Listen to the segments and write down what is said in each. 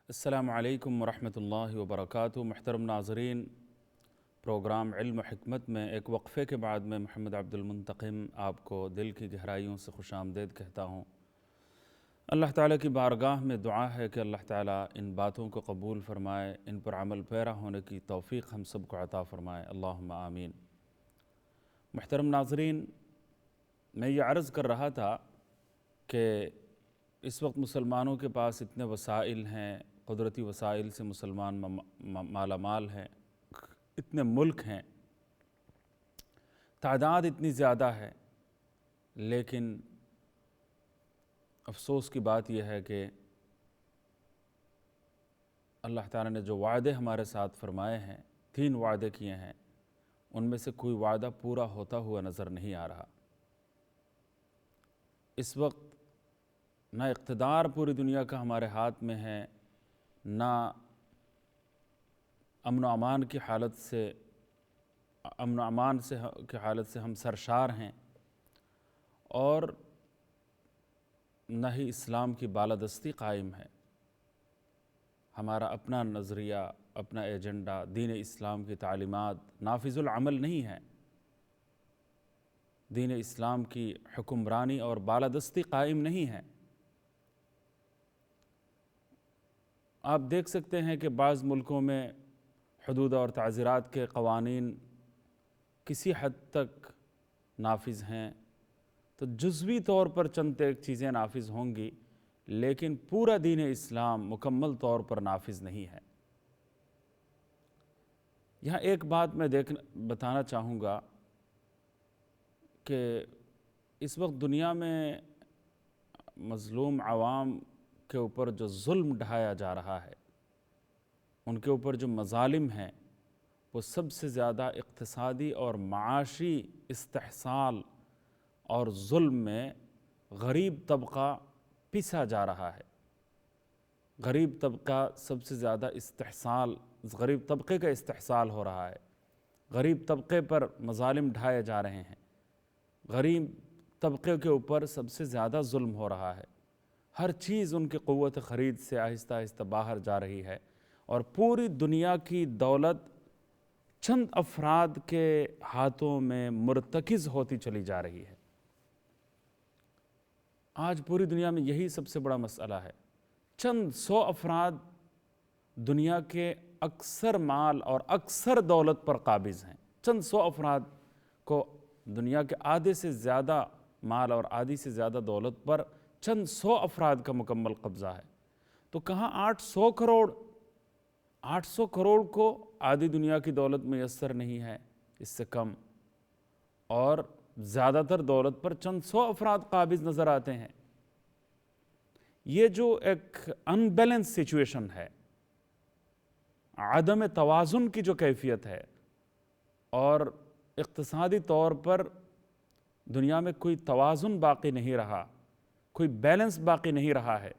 السلام علیکم ورحمۃ اللہ وبرکاتہ۔ محترم ناظرین، پروگرام علم و حکمت میں ایک وقفے کے بعد میں محمد عبد المنتقم آپ کو دل کی گہرائیوں سے خوش آمدید کہتا ہوں۔ اللہ تعالیٰ کی بارگاہ میں دعا ہے کہ اللہ تعالیٰ ان باتوں کو قبول فرمائے، ان پر عمل پیرا ہونے کی توفیق ہم سب کو عطا فرمائے، اللہم آمین۔ محترم ناظرین، میں یہ عرض کر رہا تھا کہ اس وقت مسلمانوں کے پاس اتنے وسائل ہیں، قدرتی وسائل سے مسلمان مالا مال ہیں، اتنے ملک ہیں، تعداد اتنی زیادہ ہے، لیکن افسوس کی بات یہ ہے کہ اللہ تعالیٰ نے جو وعدے ہمارے ساتھ فرمائے ہیں، 3 وعدے کیے ہیں، ان میں سے کوئی وعدہ پورا ہوتا ہوا نظر نہیں آ رہا۔ اس وقت نہ اقتدار پوری دنیا کا ہمارے ہاتھ میں ہے، نہ امن و امان کی حالت سے ہم سرشار ہیں، اور نہ ہی اسلام کی بالادستی قائم ہے۔ ہمارا اپنا نظریہ، اپنا ایجنڈا، دین اسلام کی تعلیمات نافذ العمل نہیں ہے، دین اسلام کی حکمرانی اور بالادستی قائم نہیں ہے۔ آپ دیکھ سکتے ہیں کہ بعض ملکوں میں حدود اور تعزیرات کے قوانین کسی حد تک نافذ ہیں، تو جزوی طور پر چند ایک چیزیں نافذ ہوں گی، لیکن پورا دین اسلام مکمل طور پر نافذ نہیں ہے۔ یہاں ایک بات میں بتانا چاہوں گا کہ اس وقت دنیا میں مظلوم عوام کے اوپر جو ظلم ڈھایا جا رہا ہے، ان کے اوپر جو مظالم ہیں، وہ سب سے زیادہ اقتصادی اور معاشی استحصال اور ظلم میں غریب طبقہ پسا جا رہا ہے۔ غریب طبقہ سب سے زیادہ غریب طبقے کا استحصال ہو رہا ہے، غریب طبقے پر مظالم ڈھائے جا رہے ہیں، غریب طبقے کے اوپر سب سے زیادہ ظلم ہو رہا ہے۔ ہر چیز ان کی قوت خرید سے آہستہ آہستہ باہر جا رہی ہے، اور پوری دنیا کی دولت چند افراد کے ہاتھوں میں مرتکز ہوتی چلی جا رہی ہے۔ آج پوری دنیا میں یہی سب سے بڑا مسئلہ ہے۔ چند 100 افراد دنیا کے اکثر مال اور اکثر دولت پر قابض ہیں۔ چند 100 افراد کو دنیا کے آدھے سے زیادہ مال اور آدھی سے زیادہ دولت پر چند 100 افراد کا مکمل قبضہ ہے۔ تو کہاں 800 کروڑ کو آدھی دنیا کی دولت میسر نہیں ہے، اس سے کم، اور زیادہ تر دولت پر چند 100 افراد قابض نظر آتے ہیں۔ یہ جو ایک ان بیلنس سچویشن ہے، عدم توازن کی جو کیفیت ہے، اور اقتصادی طور پر دنیا میں کوئی توازن باقی نہیں رہا، کوئی بیلنس باقی نہیں رہا ہے،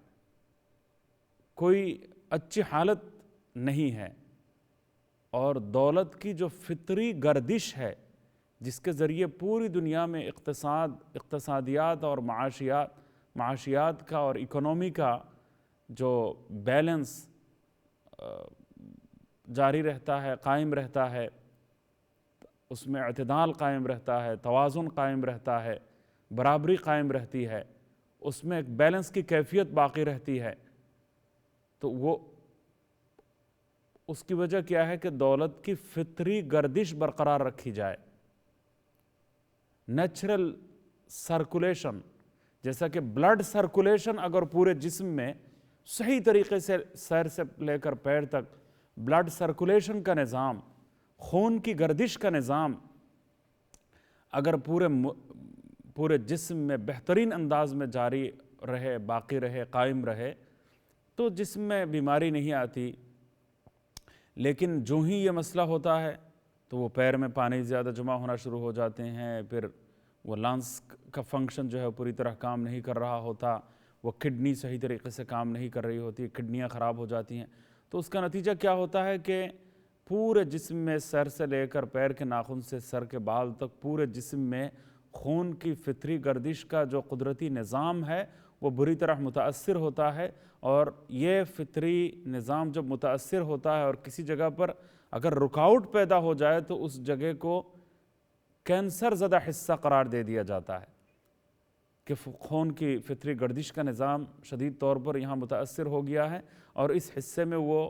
کوئی اچھی حالت نہیں ہے، اور دولت کی جو فطری گردش ہے، جس کے ذریعے پوری دنیا میں اقتصادیات اور معاشیات کا اور اکنومی کا جو بیلنس جاری رہتا ہے، قائم رہتا ہے، اس میں اعتدال قائم رہتا ہے، توازن قائم رہتا ہے، برابری قائم رہتی ہے، اس میں ایک بیلنس کی کیفیت باقی رہتی ہے، تو وہ اس کی وجہ کیا ہے کہ دولت کی فطری گردش برقرار رکھی جائے۔ نیچرل سرکولیشن، جیسا کہ بلڈ سرکولیشن اگر پورے جسم میں صحیح طریقے سے سر سے لے کر پیر تک بلڈ سرکولیشن کا نظام، خون کی گردش کا نظام اگر پورے جسم میں بہترین انداز میں جاری رہے، باقی رہے، قائم رہے، تو جسم میں بیماری نہیں آتی۔ لیکن جو ہی یہ مسئلہ ہوتا ہے تو وہ پیر میں پانی زیادہ جمع ہونا شروع ہو جاتے ہیں، پھر وہ لانس کا فنکشن جو ہے پوری طرح کام نہیں کر رہا ہوتا، وہ کڈنی صحیح طریقے سے کام نہیں کر رہی ہوتی، کڈنیاں خراب ہو جاتی ہیں، تو اس کا نتیجہ کیا ہوتا ہے کہ پورے جسم میں سر سے لے کر پیر کے ناخن سے سر کے بال تک پورے جسم میں خون کی فطری گردش کا جو قدرتی نظام ہے وہ بری طرح متاثر ہوتا ہے، اور یہ فطری نظام جب متاثر ہوتا ہے اور کسی جگہ پر اگر رکاوٹ پیدا ہو جائے تو اس جگہ کو کینسر زدہ حصہ قرار دے دیا جاتا ہے کہ خون کی فطری گردش کا نظام شدید طور پر یہاں متاثر ہو گیا ہے اور اس حصے میں وہ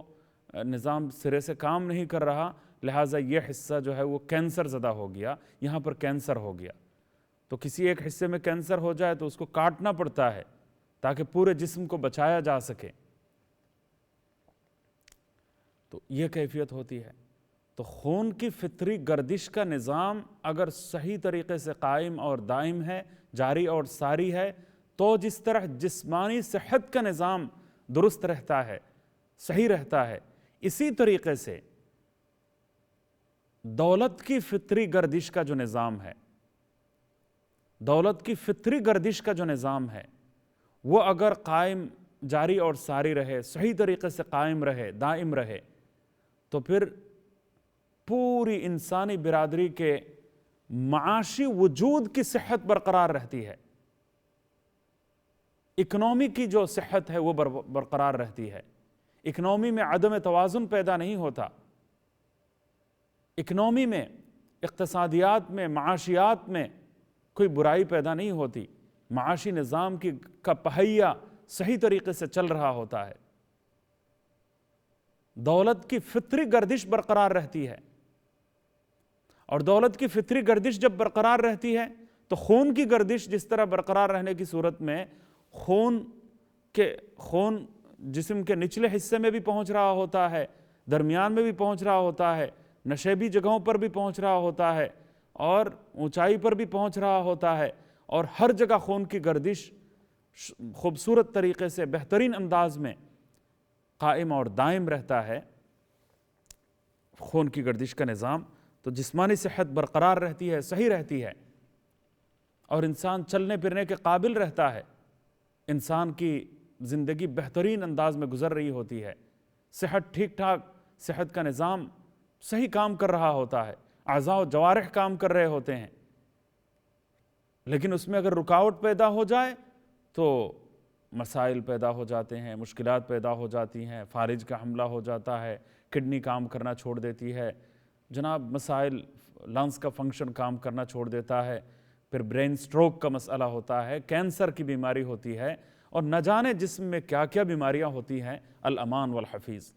نظام سرے سے کام نہیں کر رہا، لہٰذا یہ حصہ جو ہے وہ کینسر زدہ ہو گیا، یہاں پر کینسر ہو گیا۔ تو کسی ایک حصے میں کینسر ہو جائے تو اس کو کاٹنا پڑتا ہے تاکہ پورے جسم کو بچایا جا سکے، تو یہ کیفیت ہوتی ہے۔ تو خون کی فطری گردش کا نظام اگر صحیح طریقے سے قائم اور دائم ہے، جاری اور ساری ہے، تو جس طرح جسمانی صحت کا نظام درست رہتا ہے، صحیح رہتا ہے، اسی طریقے سے دولت کی فطری گردش کا جو نظام ہے، دولت کی فطری گردش کا جو نظام ہے، وہ اگر قائم، جاری اور ساری رہے، صحیح طریقے سے قائم رہے، دائم رہے، تو پھر پوری انسانی برادری کے معاشی وجود کی صحت برقرار رہتی ہے، اکنومی کی جو صحت ہے وہ برقرار رہتی ہے، اکنومی میں عدم توازن پیدا نہیں ہوتا، اکنومی میں، اقتصادیات میں، معاشیات میں کوئی برائی پیدا نہیں ہوتی، معاشی نظام کا پہیہ صحیح طریقے سے چل رہا ہوتا ہے، دولت کی فطری گردش برقرار رہتی ہے، اور دولت کی فطری گردش جب برقرار رہتی ہے تو خون کی گردش جس طرح برقرار رہنے کی صورت میں خون جسم کے نچلے حصے میں بھی پہنچ رہا ہوتا ہے، درمیان میں بھی پہنچ رہا ہوتا ہے، نشیبی جگہوں پر بھی پہنچ رہا ہوتا ہے، اور اونچائی پر بھی پہنچ رہا ہوتا ہے، اور ہر جگہ خون کی گردش خوبصورت طریقے سے بہترین انداز میں قائم اور دائم رہتا ہے خون کی گردش کا نظام، تو جسمانی صحت برقرار رہتی ہے، صحیح رہتی ہے، اور انسان چلنے پھرنے کے قابل رہتا ہے، انسان کی زندگی بہترین انداز میں گزر رہی ہوتی ہے، صحت ٹھیک ٹھاک، صحت کا نظام صحیح کام کر رہا ہوتا ہے، اعضاء و جوارح کام کر رہے ہوتے ہیں، لیکن اس میں اگر رکاوٹ پیدا ہو جائے تو مسائل پیدا ہو جاتے ہیں، مشکلات پیدا ہو جاتی ہیں، فالج کا حملہ ہو جاتا ہے، کڈنی کام کرنا چھوڑ دیتی ہے، جناب مسائل، لنگز کا فنکشن کام کرنا چھوڑ دیتا ہے، پھر برین سٹروک کا مسئلہ ہوتا ہے، کینسر کی بیماری ہوتی ہے، اور نہ جانے جسم میں کیا کیا بیماریاں ہوتی ہیں، الامان والحفیظ۔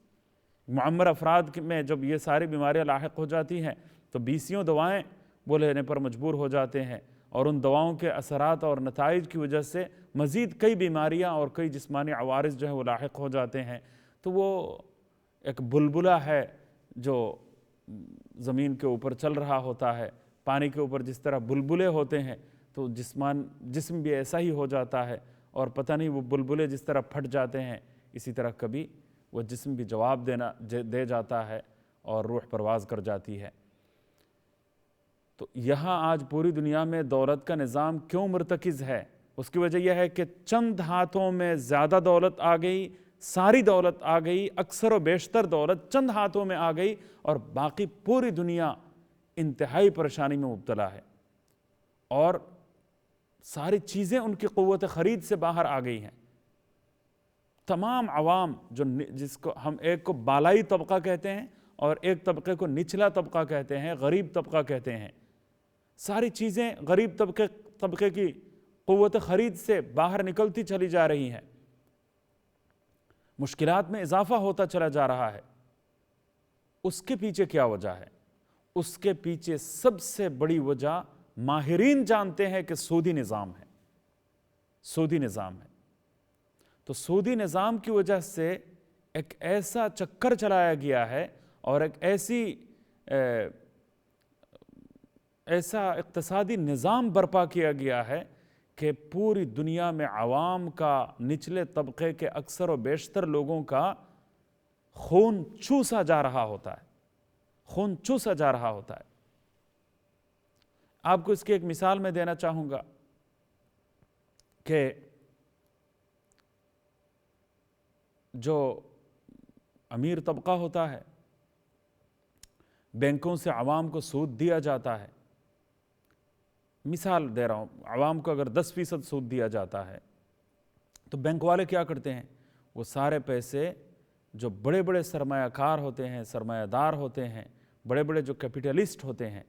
معمر افراد میں جب یہ ساری بیماریاں لاحق ہو جاتی ہیں تو بیسیوں دوائیں وہ لینے پر مجبور ہو جاتے ہیں، اور ان دواؤں کے اثرات اور نتائج کی وجہ سے مزید کئی بیماریاں اور کئی جسمانی عوارض جو ہیں وہ لاحق ہو جاتے ہیں۔ تو وہ ایک بلبلہ ہے جو زمین کے اوپر چل رہا ہوتا ہے، پانی کے اوپر جس طرح بلبلے ہوتے ہیں تو جسم بھی ایسا ہی ہو جاتا ہے، اور پتہ نہیں وہ بلبلے جس طرح پھٹ جاتے ہیں اسی طرح کبھی وہ جسم بھی جواب دے جاتا ہے اور روح پرواز کر جاتی ہے۔ تو یہاں آج پوری دنیا میں دولت کا نظام کیوں مرتکز ہے؟ اس کی وجہ یہ ہے کہ چند ہاتھوں میں زیادہ دولت آ گئی، ساری دولت آ گئی، اکثر و بیشتر دولت چند ہاتھوں میں آ گئی، اور باقی پوری دنیا انتہائی پریشانی میں مبتلا ہے، اور ساری چیزیں ان کی قوت خرید سے باہر آ گئی ہیں۔ تمام عوام جس کو ہم ایک کو بالائی طبقہ کہتے ہیں اور ایک طبقے کو نچلا طبقہ کہتے ہیں، غریب طبقہ کہتے ہیں، ساری چیزیں غریب طبقے کی قوت خرید سے باہر نکلتی چلی جا رہی ہیں، مشکلات میں اضافہ ہوتا چلا جا رہا ہے۔ اس کے پیچھے کیا وجہ ہے؟ اس کے پیچھے سب سے بڑی وجہ ماہرین جانتے ہیں کہ سودی نظام ہے، سودی نظام ہے۔ تو سودی نظام کی وجہ سے ایک ایسا چکر چلایا گیا ہے اور ایک ایسا اقتصادی نظام برپا کیا گیا ہے کہ پوری دنیا میں عوام کا، نچلے طبقے کے اکثر و بیشتر لوگوں کا خون چوسا جا رہا ہوتا ہے، خون چوسا جا رہا ہوتا ہے۔ آپ کو اس کی ایک مثال میں دینا چاہوں گا کہ جو امیر طبقہ ہوتا ہے، بینکوں سے عوام کو سود دیا جاتا ہے، مثال دے رہا ہوں، عوام کو اگر 10% سود دیا جاتا ہے تو بینک والے کیا کرتے ہیں؟ وہ سارے پیسے جو بڑے بڑے سرمایہ کار ہوتے ہیں، سرمایہ دار ہوتے ہیں، بڑے بڑے جو کیپٹلسٹ ہوتے ہیں،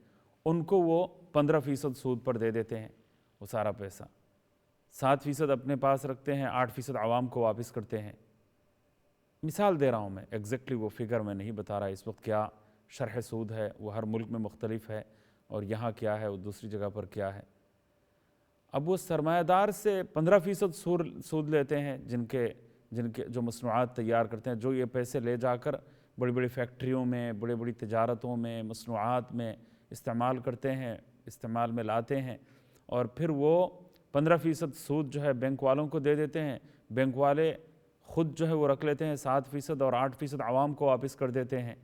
ان کو وہ 15% سود پر دے دیتے ہیں وہ سارا پیسہ، 7% اپنے پاس رکھتے ہیں، 8% عوام کو واپس کرتے ہیں۔ مثال دے رہا ہوں میں، ایگزیکٹلی وہ فگر میں نہیں بتا رہا اس وقت کیا شرح سود ہے، وہ ہر ملک میں مختلف ہے، اور یہاں کیا ہے، وہ دوسری جگہ پر کیا ہے۔ اب وہ سرمایہ دار سے 15% سود لیتے ہیں، جن کے جو مصنوعات تیار کرتے ہیں، جو یہ پیسے لے جا کر بڑی بڑی فیکٹریوں میں، بڑی بڑی تجارتوں میں، مصنوعات میں استعمال کرتے ہیں، استعمال میں لاتے ہیں، اور پھر وہ 15% سود جو ہے بینک والوں کو دے دیتے ہیں۔ بینک والے خود جو ہے وہ رکھ لیتے ہیں 7% اور 8% عوام کو واپس کر دیتے ہیں۔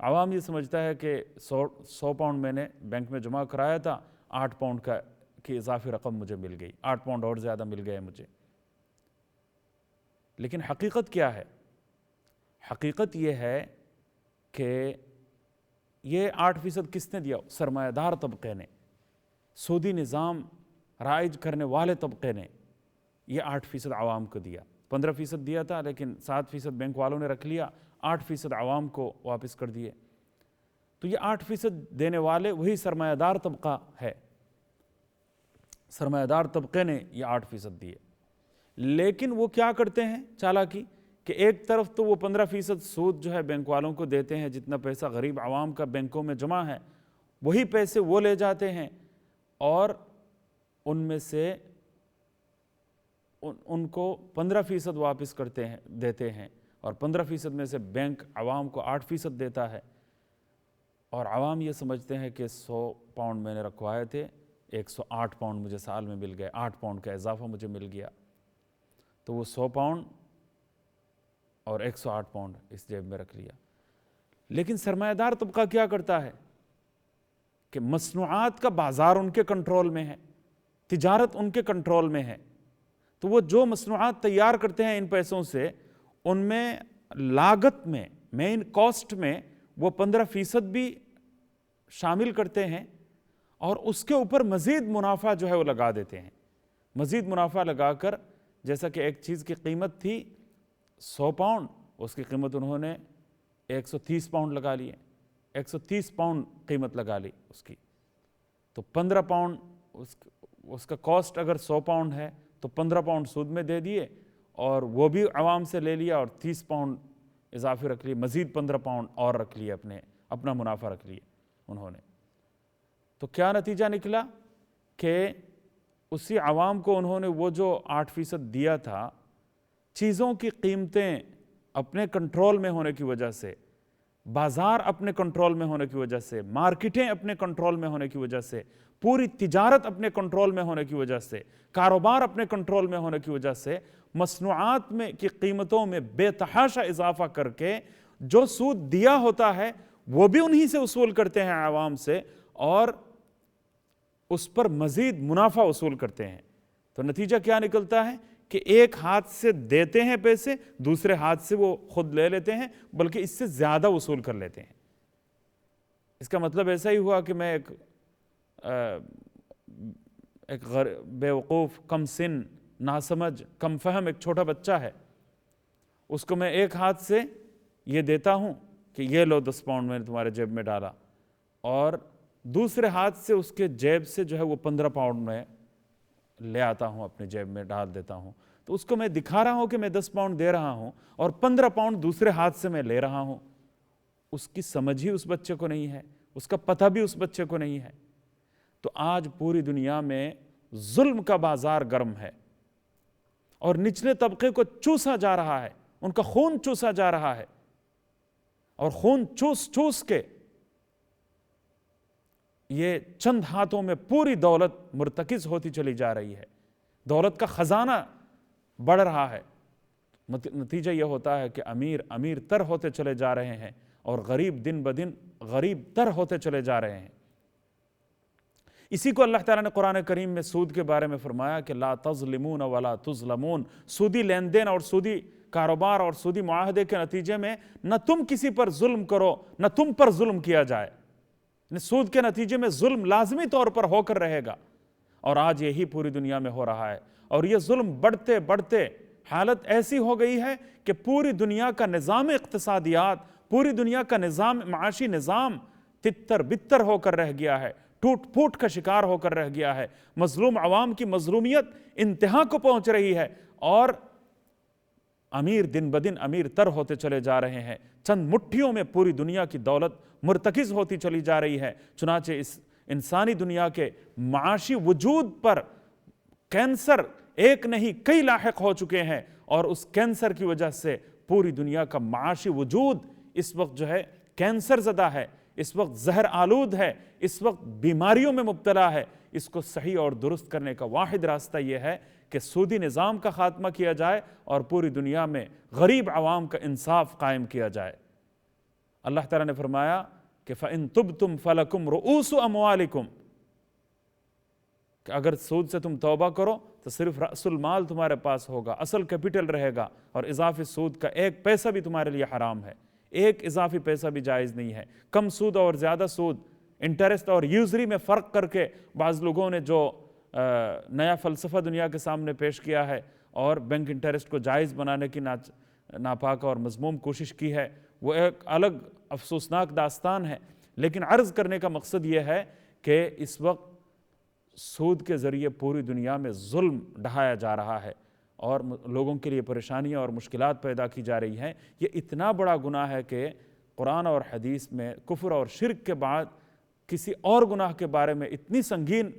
عوام یہ سمجھتا ہے کہ 100 پاؤنڈ میں نے بینک میں جمع کرایا تھا، 8 پاؤنڈ کی اضافی رقم مجھے مل گئی، 8 پاؤنڈ اور زیادہ مل گئے مجھے۔ لیکن حقیقت کیا ہے؟ حقیقت یہ ہے کہ یہ 8% کس نے دیا؟ سرمایہ دار طبقے نے، سودی نظام رائج کرنے والے طبقے نے یہ 8% عوام کو دیا۔ 15% دیا تھا، لیکن 7% بینک والوں نے رکھ لیا، 8% عوام کو واپس کر دیے۔ تو یہ 8% دینے والے وہی سرمایہ دار طبقہ ہے، سرمایہ دار طبقے نے یہ 8% دیے۔ لیکن وہ کیا کرتے ہیں چالاکی، کہ ایک طرف تو وہ 15% سود جو ہے بینک والوں کو دیتے ہیں، جتنا پیسہ غریب عوام کا بینکوں میں جمع ہے وہی پیسے وہ لے جاتے ہیں، اور ان میں سے ان کو 15% واپس دیتے ہیں، اور 15% میں سے بینک عوام کو 8% دیتا ہے، اور عوام یہ سمجھتے ہیں کہ 100 پاؤنڈ میں نے رکھوائے تھے، 108 پاؤنڈ مجھے سال میں مل گئے، 8 پاؤنڈ کا اضافہ مجھے مل گیا۔ تو وہ 100 پاؤنڈ اور 108 پاؤنڈ اس جیب میں رکھ لیا۔ لیکن سرمایہ دار طبقہ کیا کرتا ہے کہ مصنوعات کا بازار ان کے کنٹرول میں ہے، تجارت ان کے کنٹرول میں ہے، تو وہ جو مصنوعات تیار کرتے ہیں ان پیسوں سے، ان میں لاگت میں، مین کاسٹ میں وہ 15% بھی شامل کرتے ہیں، اور اس کے اوپر مزید منافع جو ہے وہ لگا دیتے ہیں۔ مزید منافع لگا کر، جیسا کہ ایک چیز کی قیمت تھی 100 پاؤنڈ، اس کی قیمت انہوں نے 130 پاؤنڈ لگا لیے، 130 پاؤنڈ قیمت لگا لی اس کی، تو 15 پاؤنڈ اس کا کاسٹ اگر 100 پاؤنڈ ہے تو 15 پاؤنڈ سود میں دے دیے، اور وہ بھی عوام سے لے لیا، اور 30 پاؤنڈ اضافی رکھ لیے، مزید 15 پاؤنڈ اور رکھ لیے، اپنا منافع رکھ لیے انہوں نے۔ تو کیا نتیجہ نکلا کہ اسی عوام کو انہوں نے وہ جو 8% دیا تھا، چیزوں کی قیمتیں اپنے کنٹرول میں ہونے کی وجہ سے، بازار اپنے کنٹرول میں ہونے کی وجہ سے، مارکیٹیں اپنے کنٹرول میں ہونے کی وجہ سے، پوری تجارت اپنے کنٹرول میں ہونے کی وجہ سے، کاروبار اپنے کنٹرول میں ہونے کی وجہ سے، مصنوعات میں کی قیمتوں میں بے تحاشا اضافہ کر کے جو سود دیا ہوتا ہے وہ بھی انہی سے وصول کرتے ہیں عوام سے، اور اس پر مزید منافع وصول کرتے ہیں۔ تو نتیجہ کیا نکلتا ہے کہ ایک ہاتھ سے دیتے ہیں پیسے، دوسرے ہاتھ سے وہ خود لے لیتے ہیں، بلکہ اس سے زیادہ وصول کر لیتے ہیں۔ اس کا مطلب ایسا ہی ہوا کہ میں ایک بے وقوف، کم سن، ناسمجھ، کم فہم ایک چھوٹا بچہ ہے، اس کو میں ایک ہاتھ سے یہ دیتا ہوں کہ یہ لو 10 پاؤنڈ میں نے تمہارے جیب میں ڈالا، اور دوسرے ہاتھ سے اس کے جیب سے جو ہے وہ 15 پاؤنڈ میں لے آتا ہوں، اپنے جیب میں ڈال دیتا ہوں۔ تو اس کو میں دکھا رہا ہوں کہ میں 10 پاؤنڈ دے رہا ہوں، اور 15 پاؤنڈ دوسرے ہاتھ سے میں لے رہا ہوں۔ اس کی سمجھ ہی اس بچے کو نہیں ہے، اس کا پتہ بھی اس بچے کو نہیں ہے۔ تو آج پوری دنیا میں ظلم کا بازار گرم ہے، اور نچلے طبقے کو چوسا جا رہا ہے، ان کا خون چوسا جا رہا ہے، اور خون چوس چوس کے یہ چند ہاتھوں میں پوری دولت مرتکز ہوتی چلی جا رہی ہے، دولت کا خزانہ بڑھ رہا ہے۔ نتیجہ یہ ہوتا ہے کہ امیر امیر تر ہوتے چلے جا رہے ہیں، اور غریب دن بدن غریب تر ہوتے چلے جا رہے ہیں۔ اسی کو اللہ تعالیٰ نے قرآن کریم میں سود کے بارے میں فرمایا کہ لا تظلمون ولا تظلمون، سودی لین دین اور سودی کاروبار اور سودی معاہدے کے نتیجے میں نہ تم کسی پر ظلم کرو، نہ تم پر ظلم کیا جائے۔ سود کے نتیجے میں ظلم لازمی طور پر ہو کر رہے گا، اور آج یہی پوری دنیا میں ہو رہا ہے، اور یہ ظلم بڑھتے بڑھتے حالت ایسی ہو گئی ہے کہ پوری دنیا کا نظام اقتصادیات، پوری دنیا کا معاشی نظام تتر بتر ہو کر رہ گیا ہے، ٹوٹ پھوٹ کا شکار ہو کر رہ گیا ہے، مظلوم عوام کی مظلومیت انتہا کو پہنچ رہی ہے، اور امیر دن بدن امیر تر ہوتے چلے جا رہے ہیں، چند مٹھیوں میں پوری دنیا کی دولت مرتکز ہوتی چلی جا رہی ہے۔ چنانچہ اس انسانی دنیا کے معاشی وجود پر کینسر ایک نہیں کئی لاحق ہو چکے ہیں، اور اس کینسر کی وجہ سے پوری دنیا کا معاشی وجود اس وقت جو ہے کینسر زدہ ہے، اس وقت زہر آلود ہے، اس وقت بیماریوں میں مبتلا ہے۔ اس کو صحیح اور درست کرنے کا واحد راستہ یہ ہے کہ سودی نظام کا خاتمہ کیا جائے اور پوری دنیا میں غریب عوام کا انصاف قائم کیا جائے۔ اللہ تعالیٰ نے فرمایا کہ فَإِن تُبْتُمْ فَلَكُمْ رُؤُوسُ أَمْوَالِكُمْ، کہ اگر سود سے تم توبہ کرو تو صرف رأس المال تمہارے پاس ہوگا، اصل کیپٹل رہے گا، اور اضافی سود کا ایک پیسہ بھی تمہارے لیے حرام ہے، ایک اضافی پیسہ بھی جائز نہیں ہے۔ کم سود اور زیادہ سود، انٹرسٹ اور یوزری میں فرق کر کے بعض لوگوں نے جو نیا فلسفہ دنیا کے سامنے پیش کیا ہے اور بینک انٹرسٹ کو جائز بنانے کی ناپاک اور مذموم کوشش کی ہے، وہ ایک الگ افسوسناک داستان ہے۔ لیکن عرض کرنے کا مقصد یہ ہے کہ اس وقت سود کے ذریعے پوری دنیا میں ظلم ڈھایا جا رہا ہے اور لوگوں کے لیے پریشانیاں اور مشکلات پیدا کی جا رہی ہیں۔ یہ اتنا بڑا گناہ ہے کہ قرآن اور حدیث میں کفر اور شرک کے بعد کسی اور گناہ کے بارے میں اتنی سنگین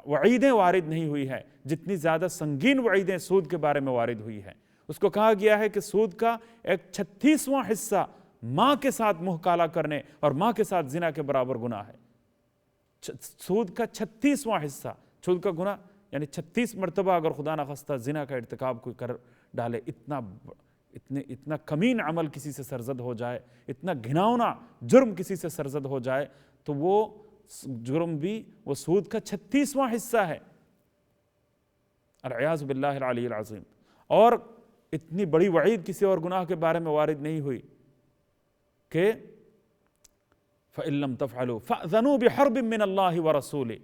وعیدیں وارد نہیں ہوئی ہیں جتنی زیادہ سنگین وعیدیں سود کے بارے میں وارد ہوئی ہیں۔ اس کو کہا گیا ہے کہ سود کا ایک 36واں حصہ ماں کے ساتھ منہ کالا کرنے اور ماں کے ساتھ زنا کے برابر گناہ ہے۔ سود کا 36واں حصہ، سود کا گناہ یعنی 36 مرتبہ اگر خدا نخواستہ زنا کا ارتکاب کوئی کر ڈالے، اتنا کمین عمل کسی سے سرزد ہو جائے، اتنا گھناؤنا جرم کسی سے سرزد ہو جائے، تو وہ جرم بھی وہ سود کا 36واں حصہ ہے، العیاذ باللہ العلی العظیم۔ اور اتنی بڑی وعید کسی اور گناہ کے بارے میں وارد نہیں ہوئی کہ فَإِن لَمْ تَفْعَلُوا فَأْذَنُوا بِحَرْبٍ مِّنَ اللَّهِ وَرَسُولِهِ،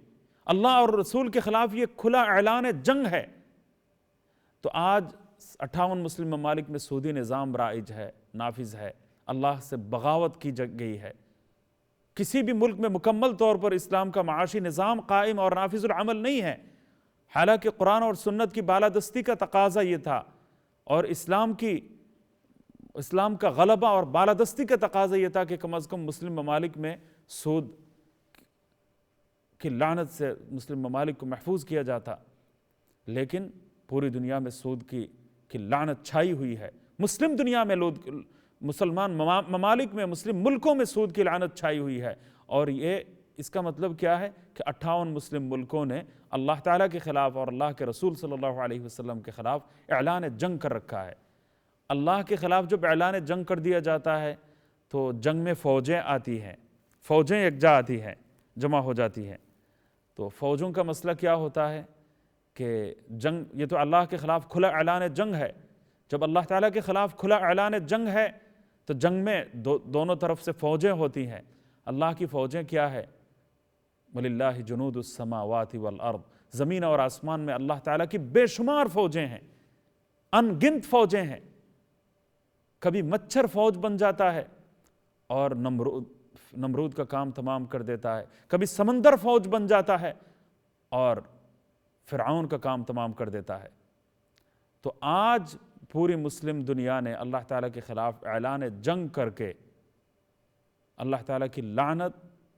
اللہ اور رسول کے خلاف یہ کھلا اعلان جنگ ہے۔ تو آج 58 مسلم ممالک میں سودی نظام رائج ہے، نافذ ہے، اللہ سے بغاوت کی گئی ہے۔ کسی بھی ملک میں مکمل طور پر اسلام کا معاشی نظام قائم اور نافذ العمل نہیں ہے، حالانکہ قرآن اور سنت کی بالادستی کا تقاضا یہ تھا، اور اسلام کا غلبہ اور بالادستی کا تقاضا یہ تھا کہ کم از کم مسلم ممالک میں سود کی لعنت سے مسلم ممالک کو محفوظ کیا جاتا۔ لیکن پوری دنیا میں سود کی لعنت چھائی ہوئی ہے، مسلم دنیا میں مسلمان ممالک میں، مسلم ملکوں میں سود کی لعنت چھائی ہوئی ہے۔ اور اس کا مطلب کیا ہے کہ 58 مسلم ملکوں نے اللہ تعالیٰ کے خلاف اور اللہ کے رسول صلی اللہ علیہ وسلم کے خلاف اعلان جنگ کر رکھا ہے۔ اللہ کے خلاف جب اعلان جنگ کر دیا جاتا ہے تو جنگ میں فوجیں آتی ہیں، فوجیں یکجا آتی ہیں، جمع ہو جاتی ہیں۔ تو فوجوں کا مسئلہ کیا ہوتا ہے کہ یہ تو اللہ کے خلاف کھلا اعلان جنگ ہے۔ جب اللہ تعالیٰ کے خلاف کھلا اعلان جنگ ہے تو جنگ میں دونوں طرف سے فوجیں ہوتی ہیں۔ اللہ کی فوجیں کیا ہے؟ وَلِلَّهِ جُنُودُ السَّمَاوَاتِ وَالْأَرْضِ، زمین اور آسمان میں اللہ تعالیٰ کی بے شمار فوجیں ہیں، ان گنت فوجیں ہیں۔ کبھی مچھر فوج بن جاتا ہے اور نمرود کا کام تمام کر دیتا ہے، کبھی سمندر فوج بن جاتا ہے اور فرعون کا کام تمام کر دیتا ہے۔ تو آج پوری مسلم دنیا نے اللہ تعالیٰ کے خلاف اعلان جنگ کر کے اللہ تعالیٰ کی لعنت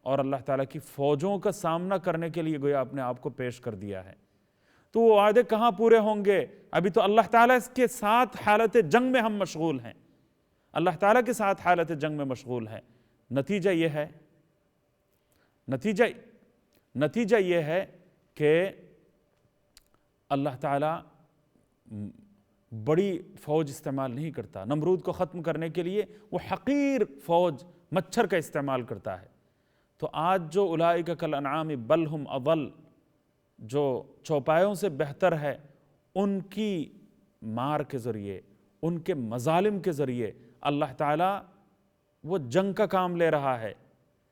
اور اللہ تعالیٰ کی فوجوں کا سامنا کرنے کے لیے گویا اپنے آپ کو پیش کر دیا ہے۔ تو وہ وعدے کہاں پورے ہوں گے؟ ابھی تو اللہ تعالیٰ کے ساتھ حالت جنگ میں ہم مشغول ہیں، اللہ تعالیٰ کے ساتھ حالت جنگ میں مشغول ہیں۔ نتیجہ یہ ہے کہ اللہ تعالیٰ بڑی فوج استعمال نہیں کرتا، نمرود کو ختم کرنے کے لیے وہ حقیر فوج مچھر کا استعمال کرتا ہے۔ تو آج جو اولئک کالانعام بل ہم اضل، جو چوپایوں سے بہتر ہے، ان کی مار کے ذریعے، ان کے مظالم کے ذریعے اللہ تعالیٰ وہ جنگ کا کام لے رہا ہے۔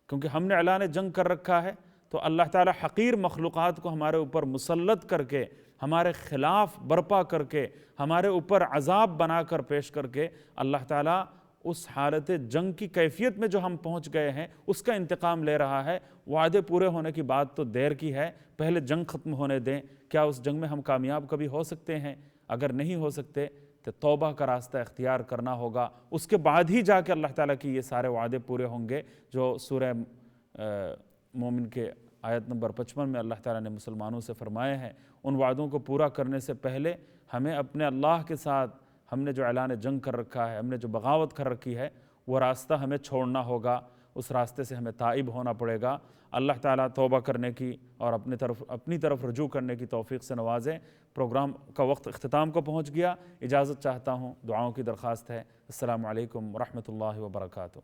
کیونکہ ہم نے اعلان جنگ کر رکھا ہے تو اللہ تعالیٰ حقیر مخلوقات کو ہمارے اوپر مسلط کر کے ہمارے خلاف برپا کر کے ہمارے اوپر عذاب بنا کر پیش کر کے اللہ تعالیٰ اس حالت جنگ کی کیفیت میں جو ہم پہنچ گئے ہیں اس کا انتقام لے رہا ہے۔ وعدے پورے ہونے کی بات تو دیر کی ہے، پہلے جنگ ختم ہونے دیں۔ کیا اس جنگ میں ہم کامیاب کبھی ہو سکتے ہیں؟ اگر نہیں ہو سکتے تو توبہ کا راستہ اختیار کرنا ہوگا، اس کے بعد ہی جا کے اللہ تعالیٰ کی یہ سارے وعدے پورے ہوں گے جو سورہ مومن کے آیت نمبر 55 میں اللہ تعالیٰ نے مسلمانوں سے فرمائے ہیں۔ ان وعدوں کو پورا کرنے سے پہلے ہمیں اپنے اللہ کے ساتھ ہم نے جو اعلان جنگ کر رکھا ہے، ہم نے جو بغاوت کر رکھی ہے، وہ راستہ ہمیں چھوڑنا ہوگا، اس راستے سے ہمیں تائب ہونا پڑے گا۔ اللہ تعالیٰ توبہ کرنے کی اور اپنی طرف رجوع کرنے کی توفیق سے نوازے۔ پروگرام کا وقت اختتام کو پہنچ گیا، اجازت چاہتا ہوں، دعاؤں کی درخواست ہے۔ السلام علیکم ورحمۃ اللہ وبرکاتہ۔